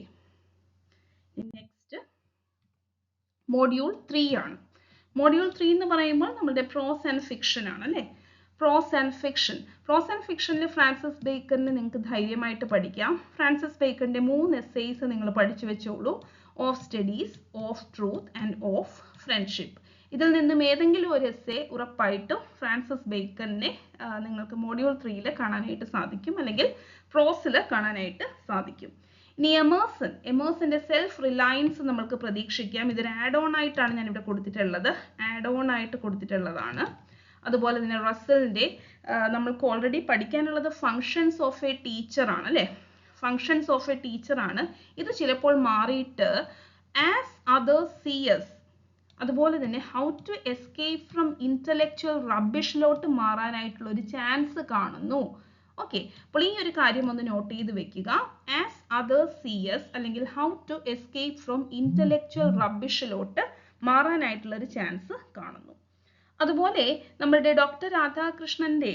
നെക്സ്റ്റ് മോഡ്യൂൾ 3 ആണ്. മോഡ്യൂൾ 3 എന്ന് പറയുമ്പോൾ നമ്മുടെ പ്രോസ് ആൻഡ് ഫിക്ഷൻ ആണ് അല്ലേ. പ്രോസ് ആൻഡ് ഫിക്ഷനിൽ ഫ്രാൻസിസ് ബേക്കറിനെ നിങ്ങൾക്ക് ധൈര്യമായിട്ട് പഠിക്കാം. ഫ്രാൻസിസ് ബേക്കറിന്റെ 3 എസ്സേസ് നിങ്ങൾ പഠിച്ചു വെച്ചോളൂ. Of studies, of truth and of friendship. ഇതിൽ നിന്നും ഏതെങ്കിലും ഒരു എസ്സേ ഉറപ്പായിട്ടും ഫ്രാൻസിസ് ബേക്കറിനെ നിങ്ങൾക്ക് മോഡ്യൂൾ 3 കാണാനായിട്ട് സാധിക്കും, അല്ലെങ്കിൽ പ്രോസിൽ കാണാനായിട്ട് സാധിക്കും. ഇനി എമേഴ്സന്റെ സെൽഫ് റിലയൻസ് നമുക്ക് പ്രതീക്ഷിക്കാം. ഇതൊരു ആഡ് ഓൺ ആയിട്ടാണ് ഞാൻ ഇവിടെ കൊടുത്തിട്ടുള്ളത്, അതുപോലെ തന്നെ റസലിന്റെ നമ്മൾക്ക് ഓൾറെഡി പഠിക്കാനുള്ളത് ഫങ്ഷൻസ് ഓഫ് എ ടീച്ചർ ആണ് അല്ലേ. ഫങ്ഷൻസ് ഓഫ് എ ടീച്ചർ ആണ്. ഇത് ചിലപ്പോൾ മാറിയിട്ട് ആസ് അതേഴ്സ് സീ അസ്, അതുപോലെ തന്നെ how to escape from intellectual റബ്ബിഷിലോട്ട് മാറാനായിട്ടുള്ള ഒരു ചാൻസ് കാണുന്നു. ഓക്കെ, അപ്പോൾ ഈ ഒരു കാര്യം ഒന്ന് നോട്ട് ചെയ്ത് വെക്കുക. ആസ് അതേഴ്സ് സീ അസ് അല്ലെങ്കിൽ how to escape from intellectual റബ്ബിഷിലോട്ട് മാറാനായിട്ടുള്ള ഒരു ചാൻസ് കാണുന്നു. അതുപോലെ നമ്മുടെ ഡോക്ടർ രാധാകൃഷ്ണന്റെ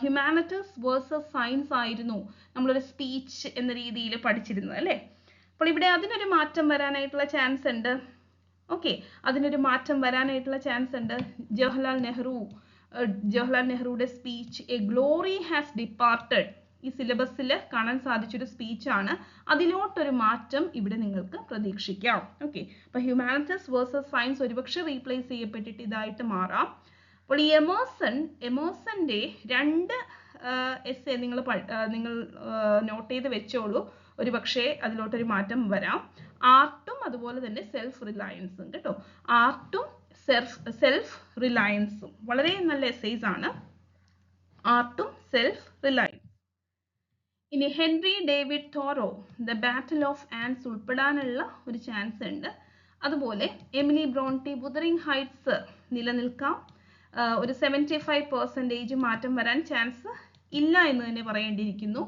ഹ്യൂമാനിറ്റീസ് വേഴ്സസ് സയൻസ് ആയിരുന്നു നമ്മളൊരു സ്പീച്ച് എന്ന രീതിയിൽ പഠിച്ചിരുന്നത് അല്ലേ. അപ്പോൾ ഇവിടെ അതിനൊരു മാറ്റം വരാനായിട്ടുള്ള ചാൻസ് ഉണ്ട്. ഓക്കെ, ജവഹർലാൽ നെഹ്റുയുടെ speech a glory has departed ഈ സിലബസിൽ കാണാൻ സാധിച്ചൊരു സ്പീച്ചാണ്. അതിലോട്ടൊരു മാറ്റം ഇവിടെ നിങ്ങൾക്ക് പ്രതീക്ഷിക്കാം. ഓക്കെ, അപ്പോൾ ഹ്യൂമാനിറ്റീസ് വേഴ്സസ് സയൻസ് ഒരുപക്ഷെ റീപ്ലേസ് ചെയ്യപ്പെട്ടിട്ട് ഇതായിട്ട് മാറാം. അപ്പോൾ ഈ എമേഴ്സന്റെ 2 എസ്സേ നിങ്ങൾ നോട്ട് ചെയ്ത് വെച്ചോളൂ. ഒരുപക്ഷെ അതിലോട്ടൊരു മാറ്റം വരാം. ആർട്ടും അതുപോലെ തന്നെ സെൽഫ് റിലയൻസും കേട്ടോ. ആർട്ടും സെൽഫ് റിലയൻസും വളരെ നല്ല എസ്സേസ് ആണ്. ആർട്ടും സെൽഫ് റിലയൻസ്. ഇനി Henry David Thoreau the battle of ants ഉൾപ്പെടാനുള്ള ഒരു ചാൻസ് ഉണ്ട്. അതുപോലെ എമിലി ബ്രോണ്ടി വുതറിംഗ് ഹൈറ്റ്സ് നിലനിൽക്കാം. ഒരു 75% മാറ്റം വരാൻ ചാൻസ് ഇല്ല എന്ന് തന്നെ പറയേണ്ടിയിരിക്കുന്നു.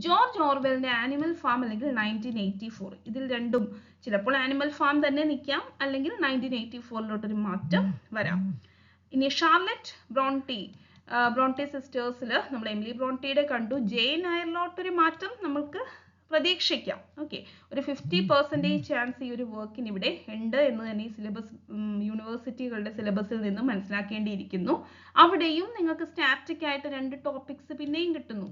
ജോർജ് ഓർവെലിന്റെ ആനിമൽ ഫാം അല്ലെങ്കിൽ 1984, ഇതിൽ രണ്ടും ചിലപ്പോൾ ആനിമൽ ഫാം തന്നെ നിൽക്കാം, അല്ലെങ്കിൽ 1984 മാറ്റം വരാം. ഇനി ഷാർലറ്റ് ബ്രോണ്ടി സിസ്റ്റേഴ്സിൽ നമ്മൾ എമിലി ബ്രോണ്ടിയുടെ കണ്ടു. ജെയിൻ എയറിലോട്ടൊരു മാറ്റം നമുക്ക് പ്രതീക്ഷിക്കാം. ഓക്കെ, ഒരു 50% ചാൻസ് ഈ ഒരു വർക്കിന് ഇവിടെ ഉണ്ട് എന്ന് തന്നെ ഈ സിലബസ് യൂണിവേഴ്സിറ്റികളുടെ സിലബസിൽ നിന്നും മനസ്സിലാക്കേണ്ടിയിരിക്കുന്നു. അവിടെയും നിങ്ങൾക്ക് സ്റ്റാറ്റിക് ആയിട്ട് 2 ടോപ്പിക്സ് പിന്നെയും കിട്ടുന്നു.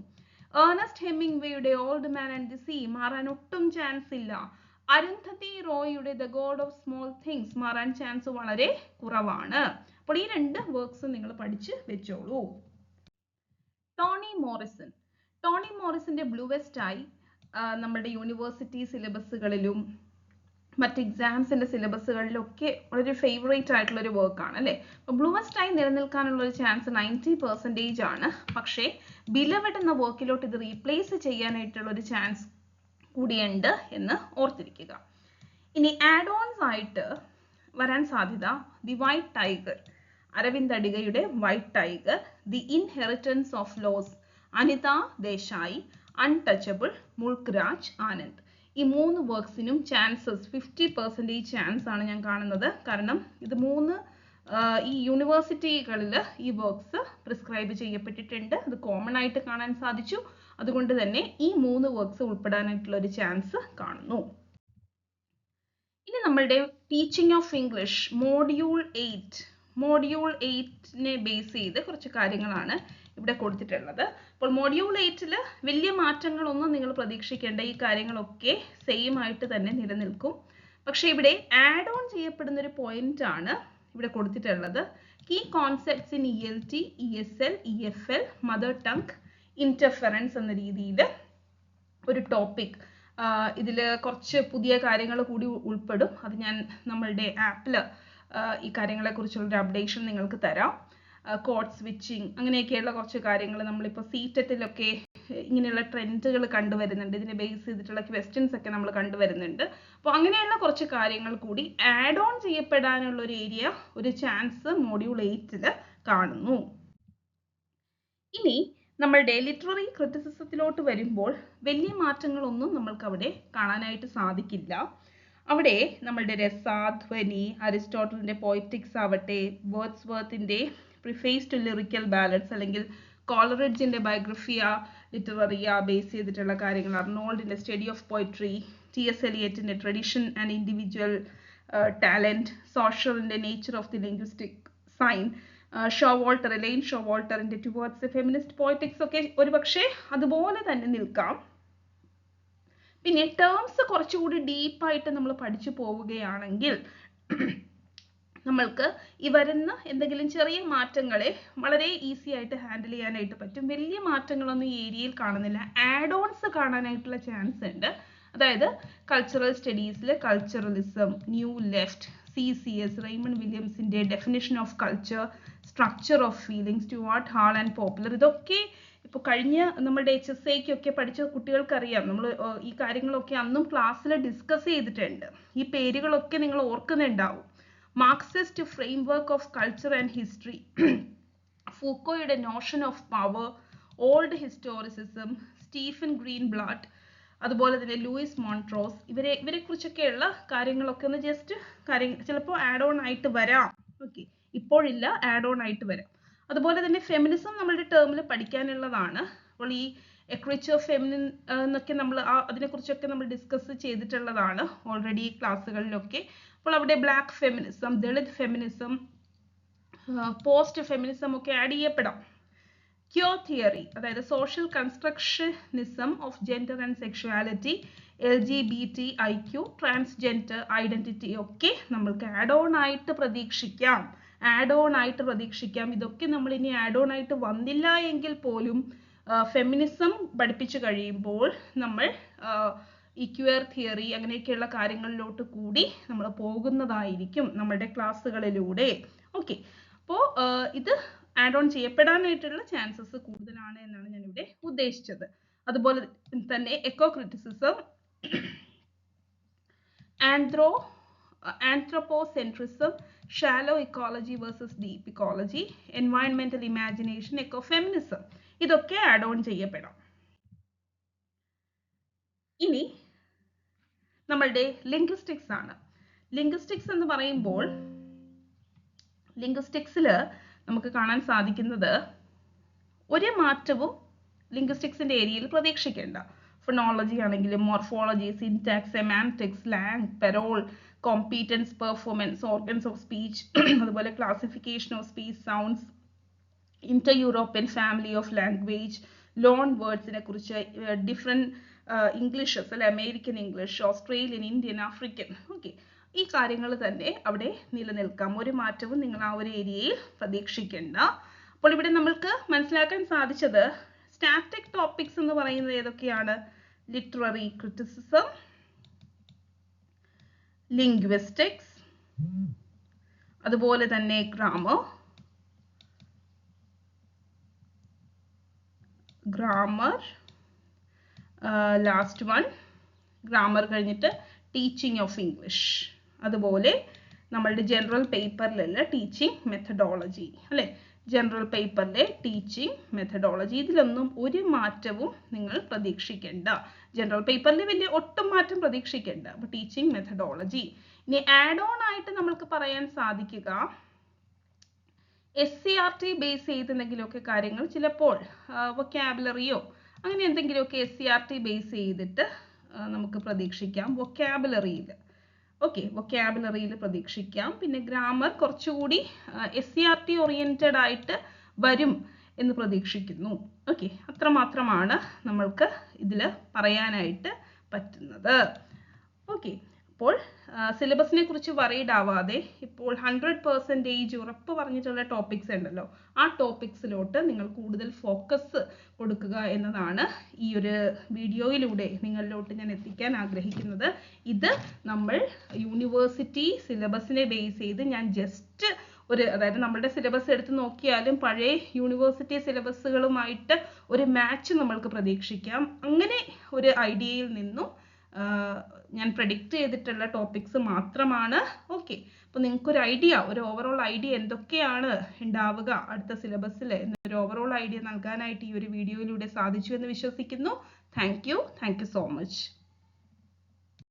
ഏർണസ്റ്റ് ഹെമിംഗ്വേയുടെ old man and the sea മാറാൻ ഒട്ടും ചാൻസ് ഇല്ല. അരുന്ധതി റോയുടെ the god of small things മാറാൻ ചാൻസ് വളരെ കുറവാണ്. അപ്പോൾ ഈ 2 വർക്ക്സ് നിങ്ങൾ പഠിച്ച് വെച്ചോളൂ. ടോണി മോറിസന്റെ ബ്ലൂവെസ്റ്റ് ഐ നമ്മുടെ യൂണിവേഴ്സിറ്റി സിലബസുകളിലും മറ്റ് എക്സാംസിന്റെ സിലബസുകളിലൊക്കെ വളരെ ഫേവറേറ്റ് ആയിട്ടുള്ള ഒരു വർക്കാണ് അല്ലേ. അപ്പോൾ ബ്ലൂവെസ്റ്റ് ഐ നിലനിൽക്കാനുള്ള ഒരു ചാൻസ് 90% ആണ്. പക്ഷേ ബിലവഡ് എന്ന വർക്കിലോട്ട് ഇത് റീപ്ലേസ് ചെയ്യാനായിട്ടുള്ള ഒരു ചാൻസ് കൂടിയുണ്ട് എന്ന് ഓർത്തിരിക്കുക. ഇനി ആഡ് ഓൺസ് ആയിട്ട് വരാൻ സാധ്യത ദി വൈറ്റ് ടൈഗർ, അരവിന്ദ് അഡിഗയുടെ white tiger, the inheritance of loss, Anita Desai, untouchable, Mulk Raj Anand. ഈ 3 വർക്ക്സിനും ചാൻസസ് 50% ചാൻസ് ആണ് ഞാൻ കാണുന്നത്. കാരണം ഇത് 3 ഈ യൂണിവേഴ്സിറ്റികളിൽ ഈ വർക്ക്സ് പ്രിസ്ക്രൈബ് ചെയ്യപ്പെട്ടിട്ടുണ്ട്. അത് കോമൺ ആയിട്ട് കാണാൻ സാധിച്ചു. അതുകൊണ്ട് തന്നെ ഈ 3 വർക്ക്സ് ഉൾപ്പെടാനായിട്ടുള്ള ഒരു ചാൻസ് കാണുന്നു. ഇനി നമ്മളുടെ ടീച്ചിങ് ഓഫ് ഇംഗ്ലീഷ് മോഡ്യൂൾ 8നെ ബേസ് ചെയ്ത് കുറച്ച് കാര്യങ്ങളാണ് ഇവിടെ കൊടുത്തിട്ടുള്ളത്. അപ്പോൾ മോഡ്യൂൾ 8ൽ വലിയ മാറ്റങ്ങളൊന്നും നിങ്ങൾ പ്രതീക്ഷിക്കേണ്ട. ഈ കാര്യങ്ങളൊക്കെ സെയിം ആയിട്ട് തന്നെ നിലനിൽക്കും. പക്ഷേ ഇവിടെ ആഡ് ഓൺ ചെയ്യപ്പെടുന്ന ഒരു പോയിന്റ് ആണ് ഇവിടെ കൊടുത്തിട്ടുള്ളത്. Key concepts in ELT, ESL, EFL, mother tongue interference എന്ന രീതിയിൽ ഒരു ടോപ്പിക്. ഇതിൽ കുറച്ച് പുതിയ കാര്യങ്ങൾ കൂടി ഉൾപ്പെടും. അത് ഞാൻ നമ്മളുടെ ആപ്പിൽ ഈ കാര്യങ്ങളെക്കുറിച്ചുള്ളൊരു അപ്ഡേഷൻ നിങ്ങൾക്ക് തരാം. കോഡ് സ്വിച്ചിങ് അങ്ങനെയൊക്കെയുള്ള കുറച്ച് കാര്യങ്ങൾ നമ്മളിപ്പോൾ CTET-ലൊക്കെ ഇങ്ങനെയുള്ള ട്രെൻഡുകൾ കണ്ടുവരുന്നുണ്ട്. ഇതിനെ ബേസ് ചെയ്തിട്ടുള്ള ക്വസ്റ്റ്യൻസ് ഒക്കെ നമ്മൾ കണ്ടുവരുന്നുണ്ട്. അപ്പോൾ അങ്ങനെയുള്ള കുറച്ച് കാര്യങ്ങൾ കൂടി ആഡ് ഓൺ ചെയ്യപ്പെടാനുള്ള ഒരു ഏരിയ, ഒരു ചാൻസ് മോഡ്യൂൾ 8ൽ കാണുന്നു. ഇനി നമ്മളുടെ ലിറ്റററി ക്രിറ്റിസിസത്തിലോട്ട് വരുമ്പോൾ വലിയ മാറ്റങ്ങളൊന്നും നമ്മൾക്ക് അവിടെ കാണാനായിട്ട് സാധിക്കില്ല. അവിടെ നമ്മളുടെ രസാധ്വനി, അരിസ്റ്റോട്ടലിന്റെ പോയറ്റിക്സ് ആവട്ടെ, വേർഡ്സ്വർത്തിന്റെ പ്രിഫേസ് ടു ലിറിക്കൽ ബാലൻസ് അല്ലെങ്കിൽ കോളറിഡ്ജിന്റെ ബയോഗ്രഫിയ ലിറ്റററിയ ബേസ് ചെയ്തിട്ടുള്ള കാര്യങ്ങൾ, അർണോൾഡിന്റെ സ്റ്റഡി ഓഫ് പോയട്രി, T.S. എലിയറ്റിന്റെ ട്രഡിഷൻ ആൻഡ് ഇൻഡിവിജ്വൽ ടാലന്റ്, സോഷ്യലിന്റെ nature of the linguistic sign, Elaine ഷോവോൾട്ടറിന്റെ ടുവേർഡ്സ് ഫെമിനിസ്റ്റ് പോയറ്റിക്സ് ഒക്കെ ഒരുപക്ഷെ അതുപോലെ തന്നെ നിൽക്കാം. പിന്നെ ടേംസ് കുറച്ചുകൂടി ഡീപ്പായിട്ട് നമ്മൾ പഠിച്ചു പോവുകയാണെങ്കിൽ നമ്മൾക്ക് ഈ വരുന്ന എന്തെങ്കിലും ചെറിയ മാറ്റങ്ങളെ വളരെ ഈസി ആയിട്ട് ഹാൻഡിൽ ചെയ്യാനായിട്ട് പറ്റും. വലിയ മാറ്റങ്ങളൊന്നും ഈ ഏരിയയിൽ കാണുന്നില്ല. ആഡ് ഓൺസ് കാണാനായിട്ടുള്ള ചാൻസ് ഉണ്ട്. അതായത് കൾച്ചറൽ സ്റ്റഡീസിൽ culturalism, new left, CCS, Raymond വില്യംസിന്റെ definition of culture, structure of feelings, Stuart Hall and popular. ഇതൊക്കെ ഇപ്പോൾ കഴിഞ്ഞ നമ്മുടെ HSIക്കൊക്കെ പഠിച്ച കുട്ടികൾക്ക് അറിയാം. നമ്മൾ ഈ കാര്യങ്ങളൊക്കെ അന്നും ക്ലാസ്സിൽ ഡിസ്കസ് ചെയ്തിട്ടുണ്ട്. ഈ പേരുകളൊക്കെ നിങ്ങൾ ഓർക്കുന്നുണ്ടാവും. Marxist framework of culture and history, ഫൂക്കോയുടെ notion of power, old historicism, Stephen Greenblatt, അതുപോലെ തന്നെ ലൂയിസ് മോൺട്രോസ്, ഇവരെ കുറിച്ചൊക്കെയുള്ള കാര്യങ്ങളൊക്കെ ഒന്ന് ജസ്റ്റ് ചിലപ്പോൾ ആഡ് ഓൺ ആയിട്ട് വരാം. ഓക്കെ, ഇപ്പോഴില്ല, ആഡ് ഓൺ ആയിട്ട് വരാം. അതുപോലെ തന്നെ ഫെമിനിസം നമ്മളുടെ ടേമിൽ പഠിക്കാനുള്ളതാണ്. അപ്പോൾ ഈ എക്രിച്ചർ ഫെമിനിൻ എന്നൊക്കെ നമ്മൾ അതിനെക്കുറിച്ചൊക്കെ നമ്മൾ ഡിസ്കസ് ചെയ്തിട്ടുള്ളതാണ് ഓൾറെഡി ക്ലാസ്സുകളിലൊക്കെ. അപ്പോൾ അവിടെ black feminism, Dalit feminism, post feminism ഒക്കെ ആഡ് ചെയ്യപ്പെടാം. ക്യൂർ തിയറി, അതായത് social കൺസ്ട്രക്ഷനിസം of gender and sexuality, LGBTIQ, transgender identity ഒക്കെ നമ്മൾക്ക് ആഡ് ഓൺ ആയിട്ട് പ്രതീക്ഷിക്കാം. ഇതൊക്കെ നമ്മൾ ഇനി ആഡ് ഓൺ ആയിട്ട് വന്നില്ല എങ്കിൽ പോലും ഫെമിനിസം പഠിപ്പിച്ചു കഴിയുമ്പോൾ നമ്മൾ ഈ ക്യൂർ തിയറി അങ്ങനെയൊക്കെയുള്ള കാര്യങ്ങളിലോട്ട് കൂടി നമ്മൾ പോകുന്നതായിരിക്കും നമ്മളുടെ ക്ലാസ്സുകളിലൂടെ. ഓക്കെ, അപ്പോൾ ഇത് ആഡ് ഓൺ ചെയ്യപ്പെടാനായിട്ടുള്ള ചാൻസസ് കൂടുതലാണ് എന്നാണ് ഞാൻ ഇവിടെ ഉദ്ദേശിച്ചത്. അതുപോലെ തന്നെ eco criticism, anthropocentrism, shallow ecology versus deep ecology, environmental imagination, ecofeminism, ഇതൊക്കെ ആഡ് ഓൺ ചെയ്യപ്പെടാം. ഇനി നമ്മളുടെ ലിംഗ്വിസ്റ്റിക്സ് ആണ്. ലിംഗ്വിസ്റ്റിക്സ് എന്ന് പറയുമ്പോൾ ലിംഗ്വിസ്റ്റിക്സിൽ നമുക്ക് കാണാൻ സാധിക്കുന്നത് ഒരു മാറ്റവും ലിംഗ്വിസ്റ്റിക്സിന്റെ ഏരിയയിൽ പ്രതീക്ഷിക്കേണ്ട. ഫോണോളജി ആണെങ്കിലും മോർഫോളജി, സിൻടാക്സ്, സെമാന്റിക്സ്, സ്ലാങ്, parole, competence, performance, organs of speech, അതുപോലെ classification of speech sounds, Indo European family of language, loan വേർഡ്സിനെ കുറിച്ച്, ഡിഫറെന്റ് ഇംഗ്ലീഷസ് അല്ലെ, American English, Australian, Indian, African, okay, ഈ കാര്യങ്ങൾ തന്നെ അവിടെ നിലനിൽക്കാം. ഒരു മാറ്റവും നിങ്ങൾ ആ ഒരു ഏരിയയിൽ പ്രതീക്ഷിക്കേണ്ട. അപ്പോൾ ഇവിടെ നമ്മൾക്ക് മനസ്സിലാക്കാൻ സാധിച്ചത് സ്റ്റാറ്റിക് ടോപ്പിക്സ് എന്ന് പറയുന്നത് ഏതൊക്കെയാണ്? ലിറ്റററി ക്രിറ്റിസിസം, ലിംഗ്വിസ്റ്റിക്സ്, അതുപോലെ തന്നെ ഗ്രാമർ, ലാസ്റ്റ് വൺ ഗ്രാമർ കഴിഞ്ഞിട്ട് ടീച്ചിങ് ഓഫ് ഇംഗ്ലീഷ്, അതുപോലെ നമ്മളുടെ ജനറൽ പേപ്പറിലുള്ള ടീച്ചിങ് മെത്തഡോളജി അല്ലെ, ജനറൽ പേപ്പറിലെ ടീച്ചിങ് മെത്തഡോളജി, ഇതിലൊന്നും ഒരു മാറ്റവും നിങ്ങൾ പ്രതീക്ഷിക്കേണ്ട. ജനറൽ പേപ്പറിൽ വലിയ ഒട്ടും മാറ്റം പ്രതീക്ഷിക്കേണ്ട. അപ്പോൾ ടീച്ചിങ് മെത്തഡോളജി. ഇനി ആഡ് ഓൺ ആയിട്ട് നമ്മൾക്ക് പറയാൻ സാധിക്കുക SCRT ബേസ് ചെയ്ത് എന്തെങ്കിലുമൊക്കെ കാര്യങ്ങൾ, ചിലപ്പോൾ വൊക്കാബുലറിയോ അങ്ങനെ എന്തെങ്കിലുമൊക്കെ SCRT ബേസ് ചെയ്തിട്ട് നമുക്ക് പ്രതീക്ഷിക്കാം വൊക്കാബുലറിയിൽ. ഓക്കെ, വൊക്കാബുലറിയിൽ പ്രതീക്ഷിക്കാം. പിന്നെ ഗ്രാമർ കുറച്ചുകൂടി SCRT ഓറിയന്റഡ് ആയിട്ട് വരും എന്ന് പ്രതീക്ഷിക്കുന്നു. ഓക്കെ, അത്രമാത്രമാണ് നമ്മൾക്ക് ഇതിൽ പറയാനായിട്ട് പറ്റുന്നത്. ഓക്കെ, അപ്പോൾ സിലബസിനെ കുറിച്ച് വറീഡ് ആവാതെ ഇപ്പോൾ 100% ഉറപ്പ് പറഞ്ഞിട്ടുള്ള ടോപ്പിക്സ് ഉണ്ടല്ലോ, ആ ടോപ്പിക്സിലോട്ട് നിങ്ങൾ കൂടുതൽ ഫോക്കസ് കൊടുക്കുക എന്നതാണ് ഈ ഒരു വീഡിയോയിലൂടെ നിങ്ങളിലോട്ട് ഞാൻ എത്തിക്കാൻ ആഗ്രഹിക്കുന്നത്. ഇത് നമ്മൾ യൂണിവേഴ്സിറ്റി സിലബസിനെ ബേസ് ചെയ്ത് ഞാൻ ജസ്റ്റ് അതായത് നമ്മുടെ സിലബസ് എടുത്ത് നോക്കിയാലും പഴയ യൂണിവേഴ്സിറ്റി സിലബസുകളുമായിട്ട് ഒരു മാച്ച് നമ്മൾക്ക് പ്രതീക്ഷിക്കാം. അങ്ങനെ ഒരു ഐഡിയയിൽ നിന്നും ഞാൻ പ്രെഡിക്റ്റ് ചെയ്തിട്ടുള്ള ടോപ്പിക്സ് മാത്രമാണ്. ഓക്കെ, അപ്പോൾ നിങ്ങൾക്കൊരു ഐഡിയ, ഒരു ഓവറോൾ ഐഡിയ എന്തൊക്കെയാണ് ഉണ്ടാവുക അടുത്ത സിലബസിൽ എന്നൊരു ഓവറോൾ ഐഡിയ നൽകാനായിട്ട് ഈ ഒരു വീഡിയോയിലൂടെ സാധിച്ചു എന്ന് വിശ്വസിക്കുന്നു. Thank you so much.